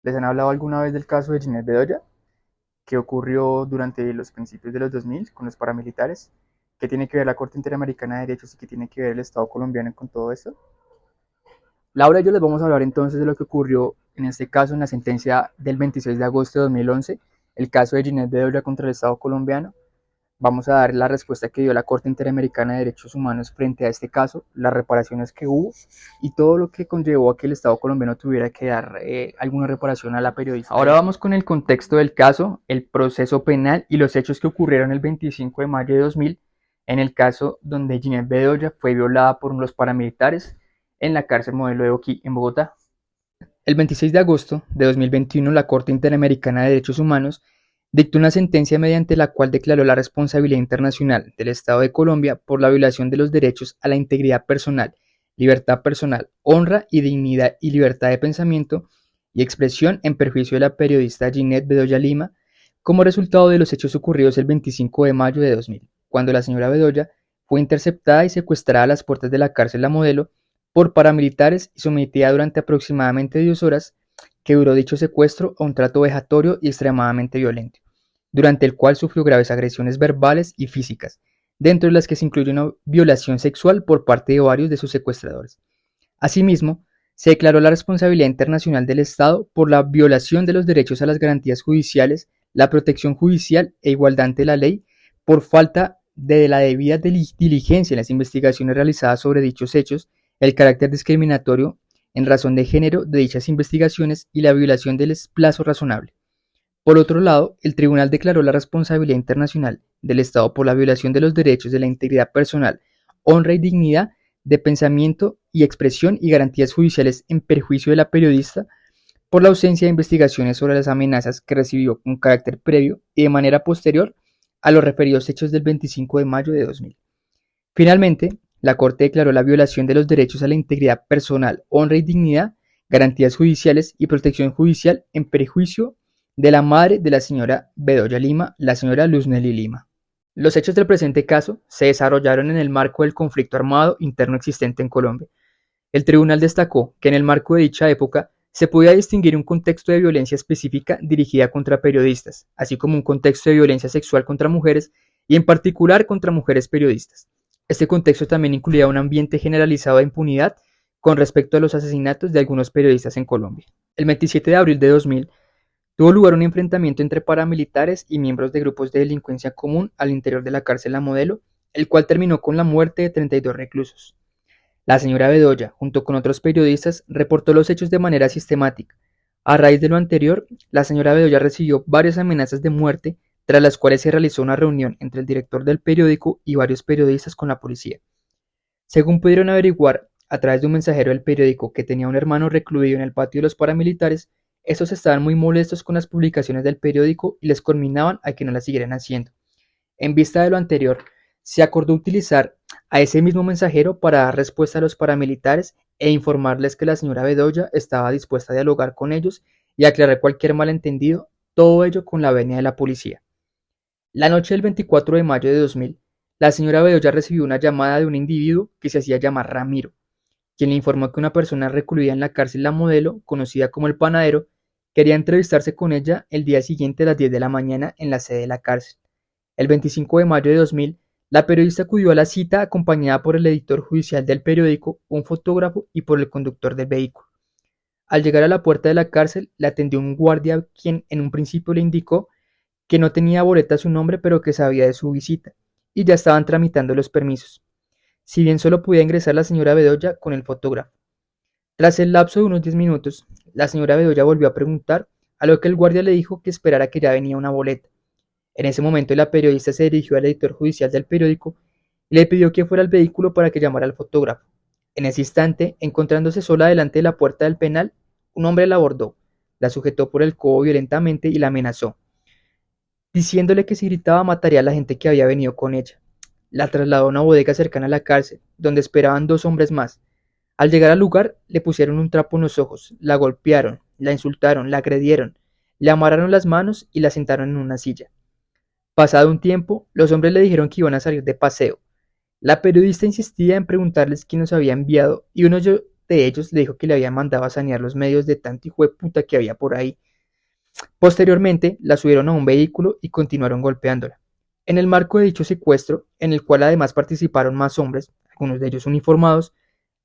¿Les han hablado alguna vez del caso de Ginette Bedoya, que ocurrió durante los principios de los 2000 con los paramilitares? ¿Qué tiene que ver la Corte Interamericana de Derechos y qué tiene que ver el Estado colombiano con todo esto? Laura y yo les vamos a hablar entonces de lo que ocurrió en este caso en la sentencia del 26 de agosto de 2011, el caso de Ginette Bedoya contra el Estado colombiano. Vamos a dar la respuesta que dio la Corte Interamericana de Derechos Humanos frente a este caso, las reparaciones que hubo y todo lo que conllevó a que el Estado colombiano tuviera que dar alguna reparación a la periodista. Ahora vamos con el contexto del caso, el proceso penal y los hechos que ocurrieron el 25 de mayo de 2000 en el caso donde Ginette Bedoya fue violada por los paramilitares en la cárcel Modelo de Oquí en Bogotá. El 26 de agosto de 2021, la Corte Interamericana de Derechos Humanos dictó una sentencia mediante la cual declaró la responsabilidad internacional del Estado de Colombia por la violación de los derechos a la integridad personal, libertad personal, honra y dignidad y libertad de pensamiento y expresión en perjuicio de la periodista Ginette Bedoya Lima como resultado de los hechos ocurridos el 25 de mayo de 2000, cuando la señora Bedoya fue interceptada y secuestrada a las puertas de la cárcel La Modelo por paramilitares y sometida durante aproximadamente 10 horas que duró dicho secuestro a un trato vejatorio y extremadamente violento, durante el cual sufrió graves agresiones verbales y físicas, dentro de las que se incluye una violación sexual por parte de varios de sus secuestradores. Asimismo, se declaró la responsabilidad internacional del Estado por la violación de los derechos a las garantías judiciales, la protección judicial e igualdad ante la ley, por falta de la debida diligencia en las investigaciones realizadas sobre dichos hechos, el carácter discriminatorio en razón de género de dichas investigaciones y la violación del plazo razonable. Por otro lado, el tribunal declaró la responsabilidad internacional del Estado por la violación de los derechos de la integridad personal, honra y dignidad de pensamiento y expresión y garantías judiciales en perjuicio de la periodista por la ausencia de investigaciones sobre las amenazas que recibió con carácter previo y de manera posterior a los referidos hechos del 25 de mayo de 2000. Finalmente, la Corte declaró la violación de los derechos a la integridad personal, honra y dignidad, garantías judiciales y protección judicial en perjuicio de la madre de la señora Bedoya Lima, la señora Luz Nelly Lima. Los hechos del presente caso se desarrollaron en el marco del conflicto armado interno existente en Colombia. El tribunal destacó que en el marco de dicha época se podía distinguir un contexto de violencia específica dirigida contra periodistas, así como un contexto de violencia sexual contra mujeres y en particular contra mujeres periodistas. Este contexto también incluía un ambiente generalizado de impunidad con respecto a los asesinatos de algunos periodistas en Colombia. El 27 de abril de 2000 tuvo lugar un enfrentamiento entre paramilitares y miembros de grupos de delincuencia común al interior de la cárcel La Modelo, el cual terminó con la muerte de 32 reclusos. La señora Bedoya, junto con otros periodistas, reportó los hechos de manera sistemática. A raíz de lo anterior, la señora Bedoya recibió varias amenazas de muerte, tras las cuales se realizó una reunión entre el director del periódico y varios periodistas con la policía. Según pudieron averiguar a través de un mensajero del periódico que tenía un hermano recluido en el patio de los paramilitares, estos estaban muy molestos con las publicaciones del periódico y les conminaban a que no las siguieran haciendo. En vista de lo anterior, se acordó utilizar a ese mismo mensajero para dar respuesta a los paramilitares e informarles que la señora Bedoya estaba dispuesta a dialogar con ellos y aclarar cualquier malentendido, todo ello con la venia de la policía. La noche del 24 de mayo de 2000, la señora Bedoya recibió una llamada de un individuo que se hacía llamar Ramiro, quien le informó que una persona recluida en la cárcel La Modelo, conocida como el Panadero, quería entrevistarse con ella el día siguiente a las 10 de la mañana en la sede de la cárcel. El 25 de mayo de 2000, la periodista acudió a la cita acompañada por el editor judicial del periódico, un fotógrafo y por el conductor del vehículo. Al llegar a la puerta de la cárcel, le atendió un guardia quien en un principio le indicó que no tenía boleta a su nombre pero que sabía de su visita, y ya estaban tramitando los permisos, si bien solo podía ingresar la señora Bedoya con el fotógrafo. Tras el lapso de unos 10 minutos, la señora Bedoya volvió a preguntar, a lo que el guardia le dijo que esperara que ya venía una boleta. En ese momento la periodista se dirigió al editor judicial del periódico y le pidió que fuera al vehículo para que llamara al fotógrafo. En ese instante, encontrándose sola delante de la puerta del penal, un hombre la abordó, la sujetó por el codo violentamente y la amenazó, diciéndole que si gritaba mataría a la gente que había venido con ella. La trasladó a una bodega cercana a la cárcel, donde esperaban dos hombres más. Al llegar al lugar, le pusieron un trapo en los ojos, la golpearon, la insultaron, la agredieron, le amarraron las manos y la sentaron en una silla. Pasado un tiempo, los hombres le dijeron que iban a salir de paseo. La periodista insistía en preguntarles quién los había enviado y de ellos le dijo que le habían mandado a sanear los medios de tanto hijo de puta que había por ahí. Posteriormente, la subieron a un vehículo y continuaron golpeándola. En el marco de dicho secuestro, en el cual además participaron más hombres, algunos de ellos uniformados,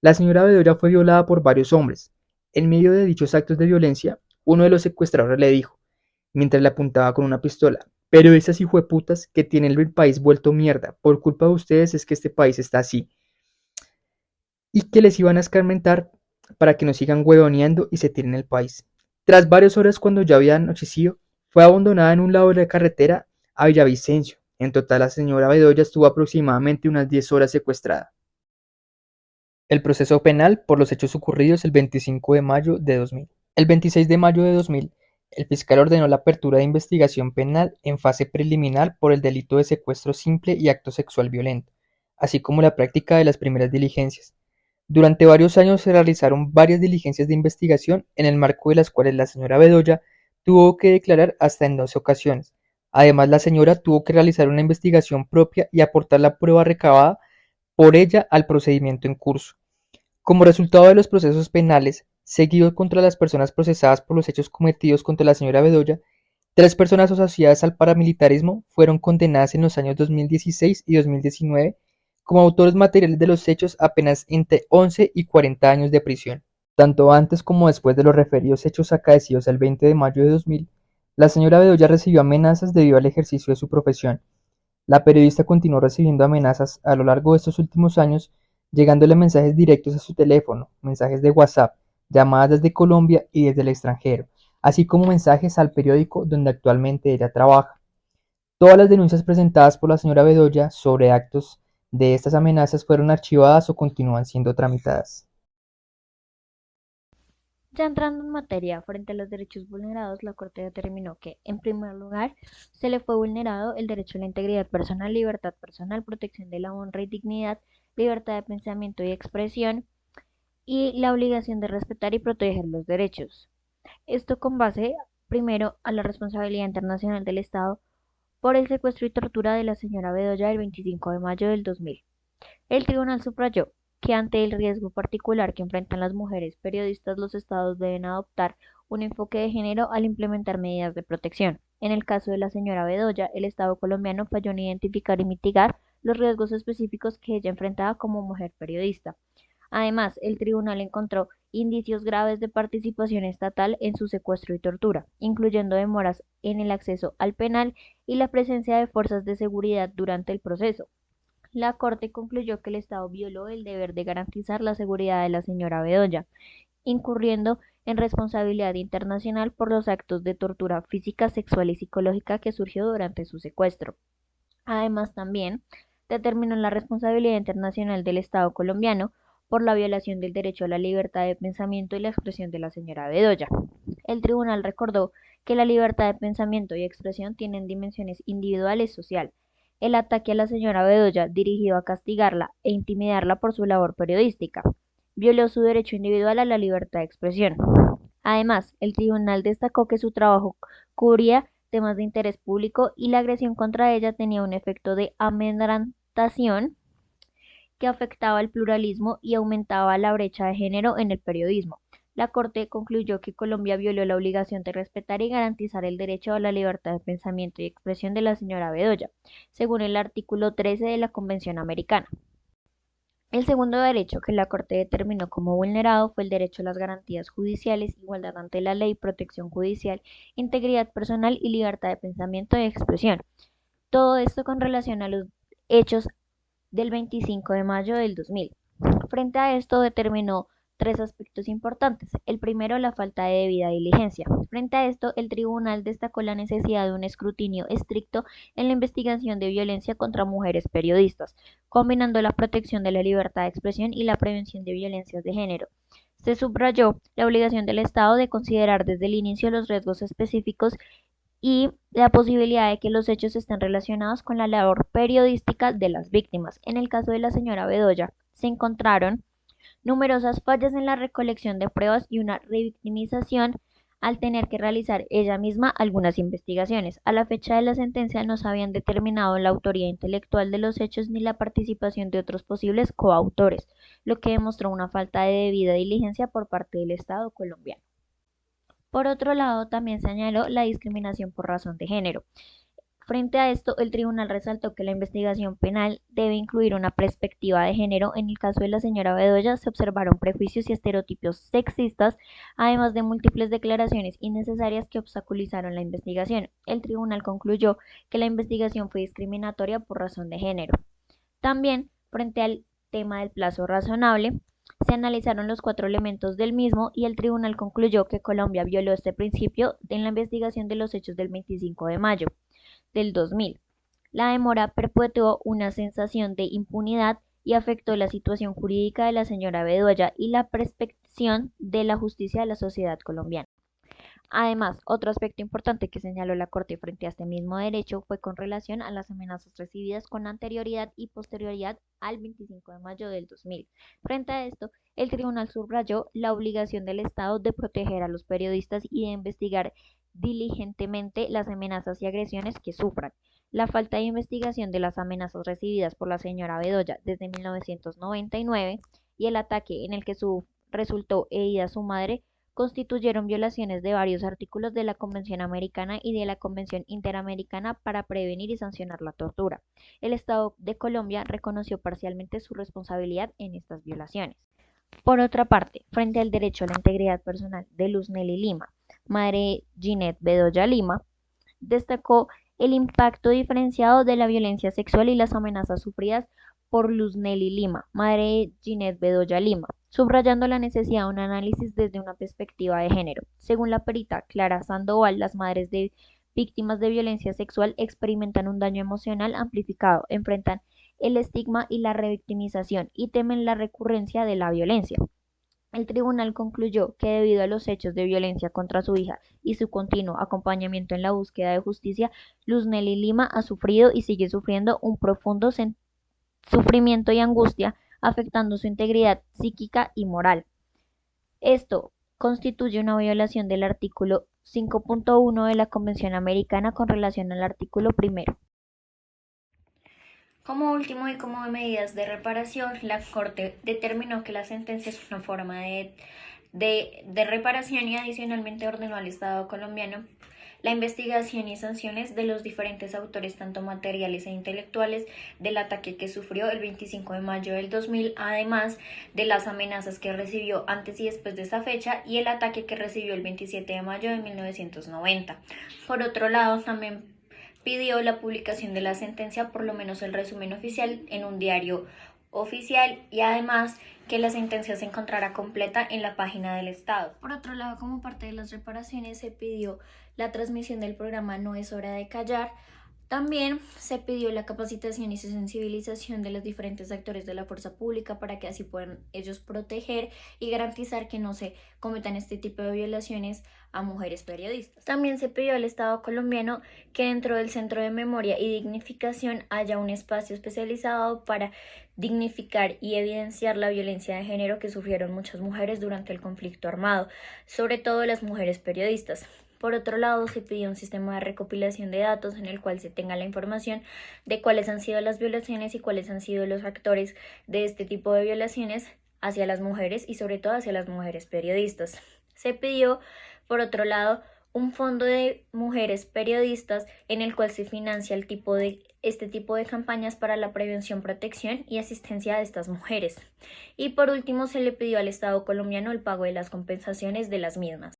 la señora Bedoya fue violada por varios hombres. En medio de dichos actos de violencia, uno de los secuestradores le dijo, mientras le apuntaba con una pistola, pero esas hijueputas que tienen el país vuelto mierda, por culpa de ustedes es que este país está así, y que les iban a escarmentar para que no sigan huevoneando y se tiren el país. Tras varias horas cuando ya había anochecido, fue abandonada en un lado de la carretera a Villavicencio. En total la señora Bedoya estuvo aproximadamente unas 10 horas secuestrada. El proceso penal por los hechos ocurridos el 25 de mayo de 2000. El 26 de mayo de 2000, el fiscal ordenó la apertura de investigación penal en fase preliminar por el delito de secuestro simple y acto sexual violento, así como la práctica de las primeras diligencias. Durante varios años se realizaron varias diligencias de investigación en el marco de las cuales la señora Bedoya tuvo que declarar hasta en 12 ocasiones. Además, la señora tuvo que realizar una investigación propia y aportar la prueba recabada por ella al procedimiento en curso. Como resultado de los procesos penales seguidos contra las personas procesadas por los hechos cometidos contra la señora Bedoya, 3 personas asociadas al paramilitarismo fueron condenadas en los años 2016 y 2019 como autores materiales de los hechos a penas entre 11 y 40 años de prisión. Tanto antes como después de los referidos hechos acaecidos el 20 de mayo de 2000, la señora Bedoya recibió amenazas debido al ejercicio de su profesión. La periodista continuó recibiendo amenazas a lo largo de estos últimos años, llegándole mensajes directos a su teléfono, mensajes de WhatsApp, llamadas desde Colombia y desde el extranjero, así como mensajes al periódico donde actualmente ella trabaja. Todas las denuncias presentadas por la señora Bedoya sobre actos de estas amenazas fueron archivadas o continúan siendo tramitadas. Ya entrando en materia, frente a los derechos vulnerados, la Corte determinó que, en primer lugar, se le fue vulnerado el derecho a la integridad personal, libertad personal, protección de la honra y dignidad, libertad de pensamiento y expresión, y la obligación de respetar y proteger los derechos. Esto con base, primero, a la responsabilidad internacional del Estado por el secuestro y tortura de la señora Bedoya el 25 de mayo del 2000. El tribunal subrayó que ante el riesgo particular que enfrentan las mujeres periodistas, los estados deben adoptar un enfoque de género al implementar medidas de protección. En el caso de la señora Bedoya, el Estado colombiano falló en identificar y mitigar los riesgos específicos que ella enfrentaba como mujer periodista. Además, el tribunal encontró indicios graves de participación estatal en su secuestro y tortura, incluyendo demoras en el acceso al penal y la presencia de fuerzas de seguridad durante el proceso. La Corte concluyó que el Estado violó el deber de garantizar la seguridad de la señora Bedoya, incurriendo en responsabilidad internacional por los actos de tortura física, sexual y psicológica que surgió durante su secuestro. Además, también determinó la responsabilidad internacional del Estado colombiano por la violación del derecho a la libertad de pensamiento y la expresión de la señora Bedoya. El tribunal recordó que la libertad de pensamiento y expresión tienen dimensiones individuales y sociales. El ataque a la señora Bedoya, dirigido a castigarla e intimidarla por su labor periodística, violó su derecho individual a la libertad de expresión. Además, el tribunal destacó que su trabajo cubría temas de interés público y la agresión contra ella tenía un efecto de amedrentación que afectaba el pluralismo y aumentaba la brecha de género en el periodismo. La Corte concluyó que Colombia violó la obligación de respetar y garantizar el derecho a la libertad de pensamiento y expresión de la señora Bedoya, según el artículo 13 de la Convención Americana. El segundo derecho que la Corte determinó como vulnerado fue el derecho a las garantías judiciales, igualdad ante la ley, protección judicial, integridad personal y libertad de pensamiento y expresión. Todo esto con relación a los hechos del 25 de mayo del 2000. Frente a esto determinó 3 aspectos importantes. El primero, la falta de debida diligencia. Frente a esto, el tribunal destacó la necesidad de un escrutinio estricto en la investigación de violencia contra mujeres periodistas, combinando la protección de la libertad de expresión y la prevención de violencias de género. Se subrayó la obligación del Estado de considerar desde el inicio los riesgos específicos y la posibilidad de que los hechos estén relacionados con la labor periodística de las víctimas. En el caso de la señora Bedoya, se encontraron numerosas fallas en la recolección de pruebas y una revictimización al tener que realizar ella misma algunas investigaciones. A la fecha de la sentencia no se habían determinado la autoría intelectual de los hechos ni la participación de otros posibles coautores, lo que demostró una falta de debida diligencia por parte del Estado colombiano. Por otro lado, también señaló la discriminación por razón de género. Frente a esto, el tribunal resaltó que la investigación penal debe incluir una perspectiva de género. En el caso de la señora Bedoya se observaron prejuicios y estereotipos sexistas, además de múltiples declaraciones innecesarias que obstaculizaron la investigación. El tribunal concluyó que la investigación fue discriminatoria por razón de género. También, frente al tema del plazo razonable, se analizaron los cuatro elementos del mismo y el tribunal concluyó que Colombia violó este principio en la investigación de los hechos del 25 de mayo del 2000. La demora perpetuó una sensación de impunidad y afectó la situación jurídica de la señora Bedoya y la percepción de la justicia de la sociedad colombiana. Además, otro aspecto importante que señaló la Corte frente a este mismo derecho fue con relación a las amenazas recibidas con anterioridad y posterioridad al 25 de mayo del 2000. Frente a esto, el tribunal subrayó la obligación del Estado de proteger a los periodistas y de investigar diligentemente las amenazas y agresiones que sufran. La falta de investigación de las amenazas recibidas por la señora Bedoya desde 1999 y el ataque en el que resultó herida su madre constituyeron violaciones de varios artículos de la Convención Americana y de la Convención Interamericana para prevenir y sancionar la tortura. El Estado de Colombia reconoció parcialmente su responsabilidad en estas violaciones. Por otra parte, frente al derecho a la integridad personal de Luz Nelly Lima, madre Ginette Bedoya Lima, destacó el impacto diferenciado de la violencia sexual y las amenazas sufridas por Luz Nelly Lima, madre de Ginette Bedoya Lima, subrayando la necesidad de un análisis desde una perspectiva de género. Según la perita Clara Sandoval, las madres de víctimas de violencia sexual experimentan un daño emocional amplificado, enfrentan el estigma y la revictimización y temen la recurrencia de la violencia. El tribunal concluyó que debido a los hechos de violencia contra su hija y su continuo acompañamiento en la búsqueda de justicia, Luz Nelly Lima ha sufrido y sigue sufriendo un profundo sufrimiento y angustia, afectando su integridad psíquica y moral. Esto constituye una violación del artículo 5.1 de la Convención Americana con relación al artículo primero. Como último y como medidas de reparación, la Corte determinó que la sentencia es una forma de reparación y adicionalmente ordenó al Estado colombiano la investigación y sanciones de los diferentes autores, tanto materiales e intelectuales, del ataque que sufrió el 25 de mayo del 2000, además de las amenazas que recibió antes y después de esta fecha y el ataque que recibió el 27 de mayo de 1990. Por otro lado, también pidió la publicación de la sentencia, por lo menos el resumen oficial, en un diario oficial y además que la sentencia se encontrara completa en la página del Estado. Por otro lado, como parte de las reparaciones, se pidió la transmisión del programa No es hora de callar. También se pidió la capacitación y sensibilización de los diferentes actores de la fuerza pública para que así puedan ellos proteger y garantizar que no se cometan este tipo de violaciones a mujeres periodistas. También se pidió al Estado colombiano que dentro del Centro de Memoria y Dignificación haya un espacio especializado para dignificar y evidenciar la violencia de género que sufrieron muchas mujeres durante el conflicto armado, sobre todo las mujeres periodistas. Por otro lado, se pidió un sistema de recopilación de datos en el cual se tenga la información de cuáles han sido las violaciones y cuáles han sido los actores de este tipo de violaciones hacia las mujeres y sobre todo hacia las mujeres periodistas. Se pidió, por otro lado, un fondo de mujeres periodistas en el cual se financia este tipo de campañas para la prevención, protección y asistencia de estas mujeres. Y por último, se le pidió al Estado colombiano el pago de las compensaciones de las mismas.